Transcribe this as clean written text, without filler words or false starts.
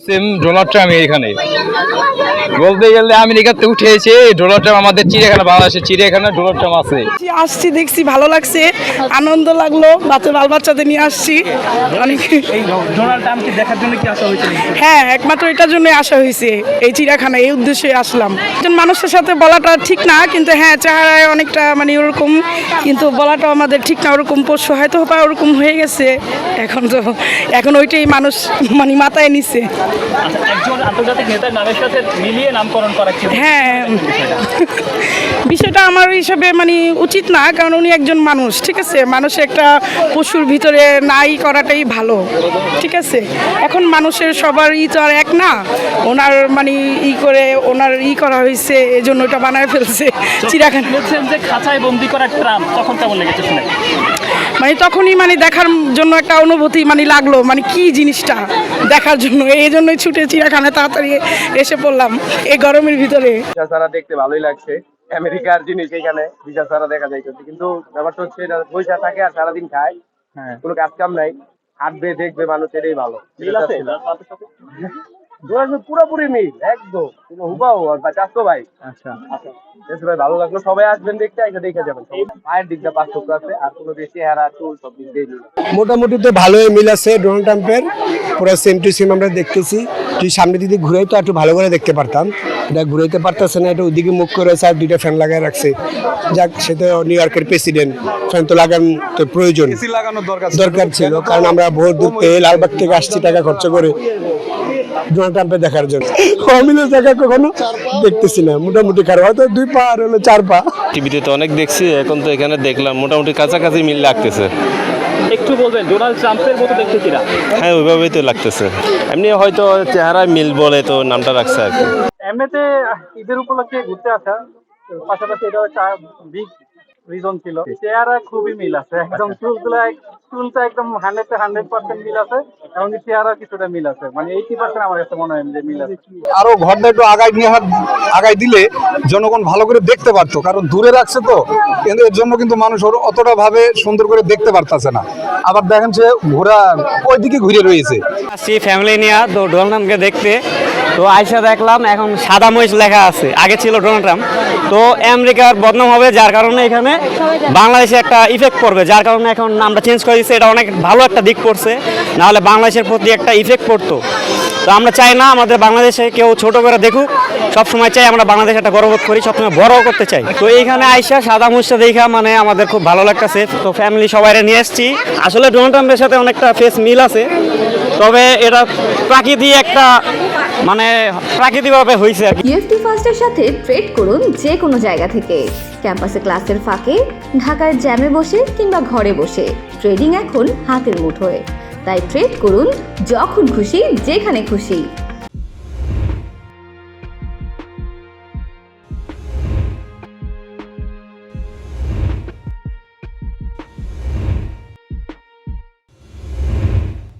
Same Donald Trump এখানে বলতে গেলে আমেরিকাতে উঠে এসে ডোনাল্ড ট্রাম্প আমাদের চিড়িয়াখানা, বাংলাদেশের চিড়িয়াখানা ডোনাল্ড ট্রাম্প আছে। আসছি, দেখছি, ভালো লাগছে, আনন্দ লাগলো, বাল বাচ্চাদের নিয়ে আসছি অনেক। ডোনাল্ড ট্রাম্পকে দেখার জন্য কি আসা হয়েছে? হ্যাঁ, একমাত্র এটার জন্য আসা হয়েছে, এই চিড়িয়াখানা, এই উদ্দেশ্যে আসলাম। একজন মানুষের সাথে বলাটা ঠিক না, কিন্তু হ্যাঁ চেহারায় অনেকটা মানে ওরকম, কিন্তু বলাটা আমাদের ঠিক না। ওরকম পশু হয়তো বা ওরকম হয়ে গেছে, এখন ওইটাই মানুষ মানে মাথায় নিচ্ছে। একজন আন্তর্জাতিক নেতার নামের সাথে মিলিয়ে নামকরণ করা কি? হ্যাঁ, বিষয়টা আমার হিসাবে মানে উচিত না, কারণ উনি একজন মানুষ, ঠিক আছে। মানুষ একটা পশুর ভিতরে নাই করাটাই ভালো, ঠিক আছে। এখন মানুষের সবার তো আর এক না, ওনার মানে ওনার করা হয়েছে, এই জন্য ওটা বানায় ফেলছে চিড়িয়াখানা। বলছেন যে খাঁচায় বন্দি করা ট্রাম্প, তখন কেমন লেগেছে শুনে? মানে তখনই মানে দেখার জন্য একটা অনুভূতি মানে লাগলো, মানে কি জিনিসটা দেখার জন্য, এই জন্যই ছুটে চিড়িয়াখানায় তাড়াতাড়ি এসে পড়লাম এই গরমের ভিতরে। ভিসা দেখতে ভালোই লাগছে, আমেরিকার জিনিস এখানে ভিসা ছাড়া দেখা যাইতেছে, কিন্তু ব্যাপারটা হচ্ছে এটা পয়সা থাকে আর সারাদিন খায়, কোনো কাজ কাম নাই, হাঁটবে দেখবে মানুষ, এটাই ভালো। পুরোপুরি মিল একদম, হুবাও বা চাচ্ছো ভাই। আচ্ছা ভাই, ভালো লাগলো, সবাই আসবেন দেখতে, এসে দেখে যাবেন। পায়ের দিকটা পার্থক্য আছে, আর কোনো বেশি হেরা চুল সব দিক দিয়ে মিল। মোটামুটি তো ভালোই মিল আছে ডোনাল্ড ট্রাম্পের, পুরো সেম টু সেম আমরা দেখতেছি। তুই সামনে দিকে ঘুরাই তো একটু ভালো করে দেখতে পারতাম, এটা ঘুরাইতে পারতেছে না, এটা ওইদিকে মুখ করেছে আর দুইটা ফ্যান লাগাই রাখছে। যাক, সে তো নিউ ইয়র্কের প্রেসিডেন্ট, ফ্যান তো লাগানো তো প্রয়োজন দরকার ছিল, কারণ আমরা বহু দূর থেকে লালবাগ থেকে আসছি টাকা খরচ করে ডোনাল্ড ট্রাম্পের দেখার জন্য। অমিলের জায়গা কখনো দেখতেছি না, মোটামুটি খারাপ, হয়তো 2 পা আর হলো 4 পা। টিভিতে তো অনেক দেখছি, এখন তো এখানে দেখলাম মোটামুটি কাছাকাছি মিল লাগতেছে। একটু বলবেন ডোনাল্ড ট্রাম্পের মতো দেখতে কিনা? হ্যাঁ, ওইভাবেই তো লাগতেছে, এমনি হয়তো চেহারায় মিল বলে তো নামটা রাখছে আর কি। এমনিতে ঈদের উপলক্ষে ঘুরতে আসা, পাশাপাশি এটা একটা বিগ রিজন ছিল। চেহারা খুবই মিল আছে, একদম চুলটা একদম 100% মিল আছে, এমনকি চেহারা কিছুটা মিল আছে, মানে 80% আমার কাছে মনে হয় যে মিল আছে। আরো ঘরটা একটু আগায় দিলে জনগণ ভালো করে দেখতে পারতো, কারণ দূরে রাখছে তো, কিন্তু এর জন্য কিন্তু মানুষ অতটা ভাবে সুন্দর করে দেখতে পারতেছে না। আবার দেখেন সে ঘোরা ওইদিকে ঘুরে রয়েছে। আসছি ফ্যামিলি নিয়ে তো ডোনাল্ড ট্রাম্পকে দেখতে, তো আইসা দেখলাম এখন সাদা মহিষ লেখা আছে, আগে ছিল ডোনাল্ড ট্রাম্প। তো আমেরিকার বদনাম হবে, যার কারণে এখানে বাংলাদেশে একটা ইফেক্ট পড়বে, যার কারণে এখন নামটা চেঞ্জ করে দিচ্ছে। এটা অনেক ভালো একটা দিক পড়ছে, নাহলে বাংলাদেশের প্রতি একটা ইফেক্ট পড়তো। তো আমরা চাই না আমাদের বাংলাদেশে কেউ ছোট করে দেখুক, সবসময় চাই আমরা বাংলাদেশে একটা গর্ববোধ করি, সবসময় বড় করতে চাই। তো এইখানে আইসা সাদা মহিষটা দেখা মানে আমাদের খুব ভালো লাগতেছে। তো ফ্যামিলি সবাইরে নিয়ে এসেছি। আসলে ডোনাল্ড ট্রাম্পের সাথে অনেকটা ফেস মিল আছে, তবে এটা প্রাকৃতিক একটা মানে প্রাকৃতিকভাবে হয়েছে আর কি। ইএফটি ফার্স্টের সাথে ট্রেড করুন যে কোনো জায়গা থেকে, ক্যাম্পাসে ক্লাসের ফাঁকে, ঢাকার জ্যামে বসে কিংবা ঘরে বসে। ট্রেডিং এখন হাতের মুঠোয়, তাই ট্রেড করুন যখন খুশি, যেখানে খুশি।